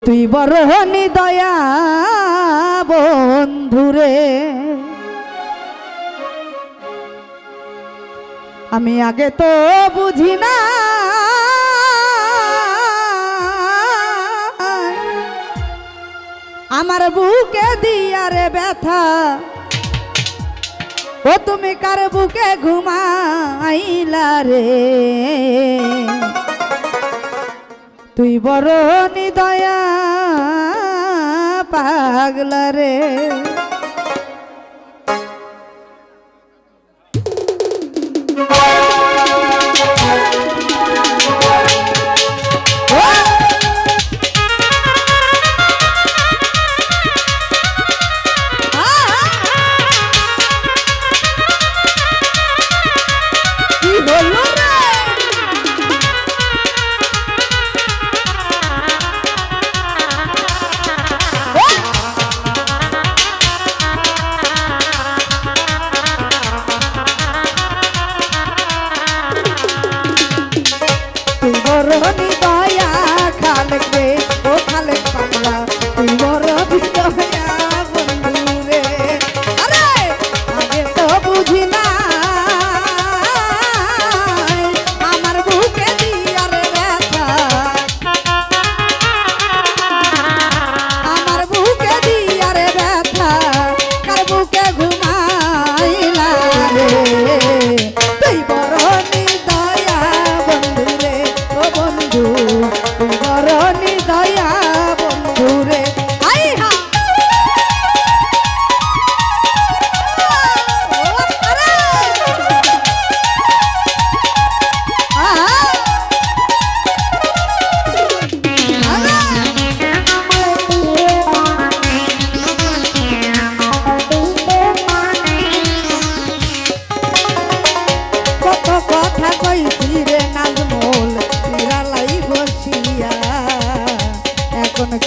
তুই বড় দয়া বন্ধুরে, আমি আগে তো বুঝি না আমার বুকে দিয়ারে ব্যথা, ও তুমি কার বুকে ঘুমাইলা রে। তুই বড় দয়া পাগলা রে।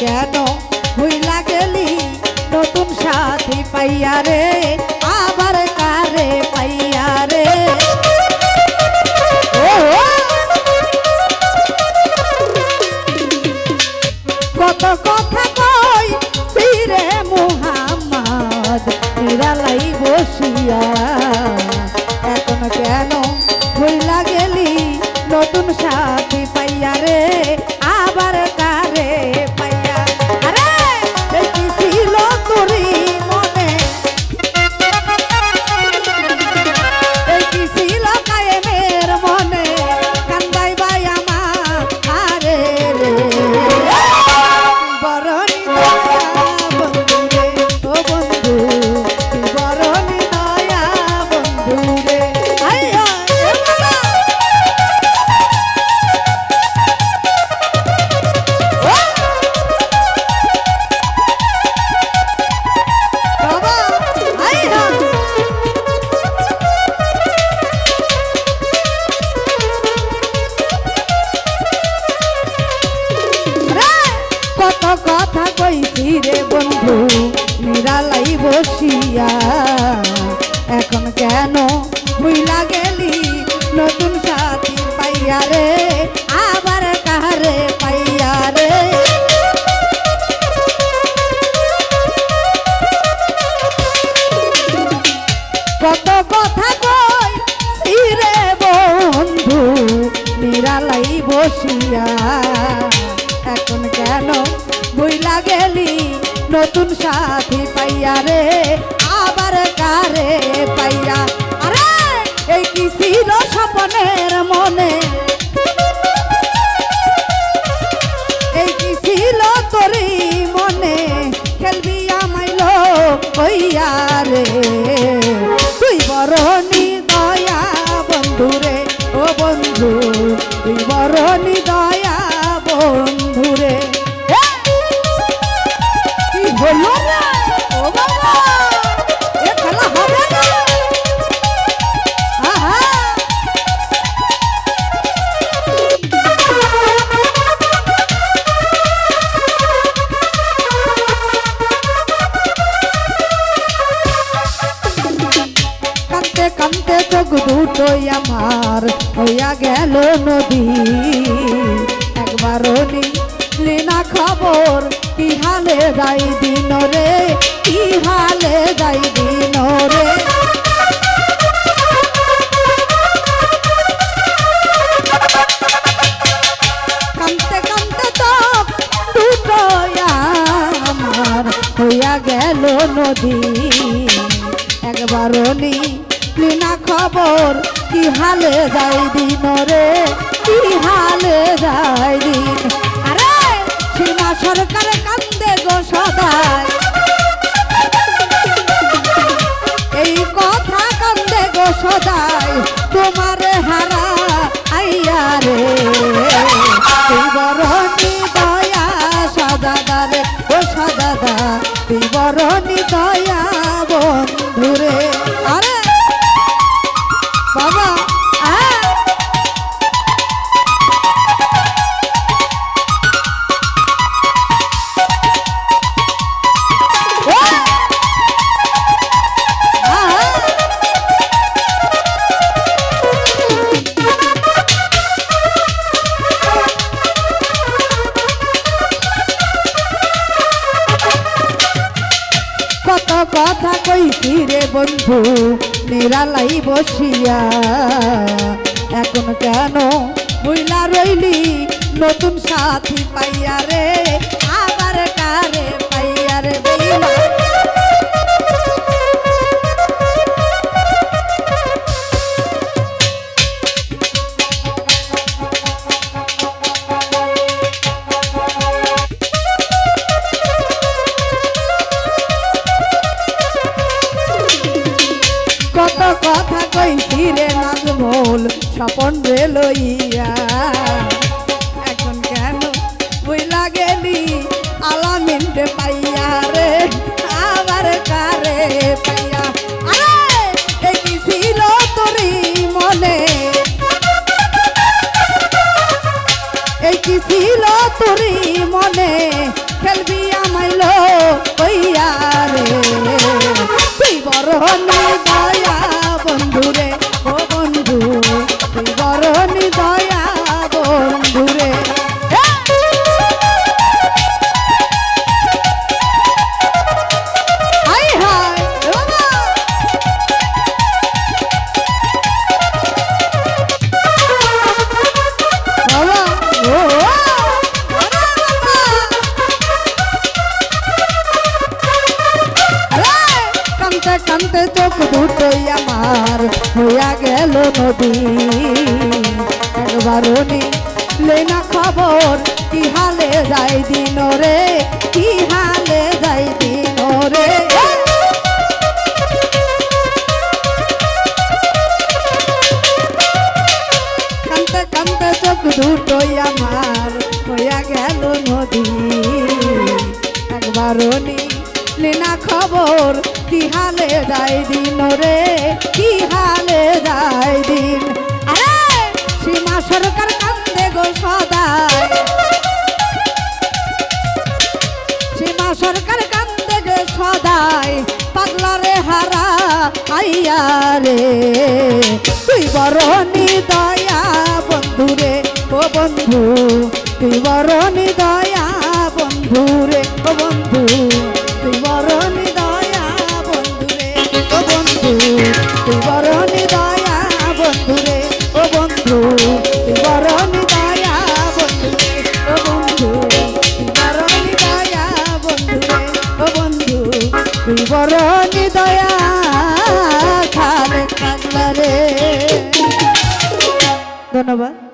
কেন ভুইলা গেলি নতুন সাথী পাইয়া রে, আবার কারে পাইয়া রে। কত কথা কই ফিরে মুহাম্মদ নিরালাই বসিয়া, এখন কেন ভুইলা গেলি নতুন সাথী পাইয়া রে, আবার কারে পাইয়া। আরে কি ছিল তোরি মনে, কি ছিল কায়েমের মনে, কান্দাই বাই আমার আরে রে। বড় দয়া বন্ধু রে, ও বন্ধু বড় দয়া বন্ধু রে। কত কথা কইছি রে বন্ধু নিরালাই বসিয়া, এখন কেন ভুইলা গেলি নতুন সাথী পাইয়া রে, আবার কারে পাইয়া রে। কত কথা কইছি রে বন্ধু নিরালাই বসিয়া, এখন কেন ভুইলা গেলি নতুন সাথী পাইয়া রে, আবার কারে পাইয়া। আরে এই কি ছিল স্বপ্নের মনে, এই কি ছিল তোরি মনে, খেলবি আমাইল হইয়া রে। তুই বড় দয়া বন্ধু রে, ও বন্ধু তুই বড় দয়া বন্ধু রে। কি হলো রে, ও বাবা এ খেলা হবে না। আহা কাঁদতে কাঁদতে চোখ দুটোই আমার হইয়া গেল নদী, একবারও নিলি না খবর খবর কি হালে যাই দিন রে, কি হালে যাই দিন রে। কামতে কামতে তো দুটো আমার হইয়া গেল নদী, একবারও নিলি না খবর কি হালে যাই দিন রে, কি হালে যাই দিন। আরে সীমা সরকার কান্দে গো সদাই, এই কথা কান্দে গো সদাই, তোমার হারা আইয়া রে। তুই বরণী দয়া সদাদা রে, ও সদাদা তুই বরণী দয়া বন্ধুরে। আরে বাবা কথা কইছি রে বন্ধু নিরালাই বসিয়া, এখন কেন বুইলা রইলি নতুন সাথী পাইয়া রে, আবার কারে পাইয়া রে বেইমা। কত কথা কইছি রে নাজমুল স্বপন রে লইয়া, এখন কেন বুইলা গেলি আলামিন রে পাইয়া রে, আবার কারে পাইয়া। আরে এই কি ছিল তোরি মনে, এই কি ছিল তোরি মনে, খেলবি আমাইল হইয়া রে। তুই বরণী দয়া বন্ধুরে, ও বন্ধু তুই বরণী দয়া বন্ধুরে। হাই হাই বাবা বাবা ও কামতে কামতে চোখ দুটোই আমার হইয়া গেল নদী, একবারও নিলে না খবর কি হালে যাই দিন রে, কি হালে যাই দিন রে। কামতে কামতে চোখ দুটোই আমার হইয়া গেল নদী, একবারও নিলে না খবর কি হালে যাই দিন রে, কি হালে যাই দিন। আরে সীমা সরকার কান্দে গো সদাই, সীমা সরকার কান্দে গো সদাই, পাগলা রে হারা আইয়া রে। তুই বরণী দয়া বন্ধুরে, ও বন্ধু তুই বরণী দয়া বন্ধুরে, ও বন্ধু তুই বরণী দয়া বন্ধুরে, ও বন্ধু তুই বরণী দয়া বন্ধুরে, ও বন্ধু তুই বরণী দয়া বন্ধুরে, ও বন্ধু তুই বরণী দয়া বন্ধুরে, ও বন্ধু তুই বরণী দয়া খালে কাগলা রে। ধন্যবাদ।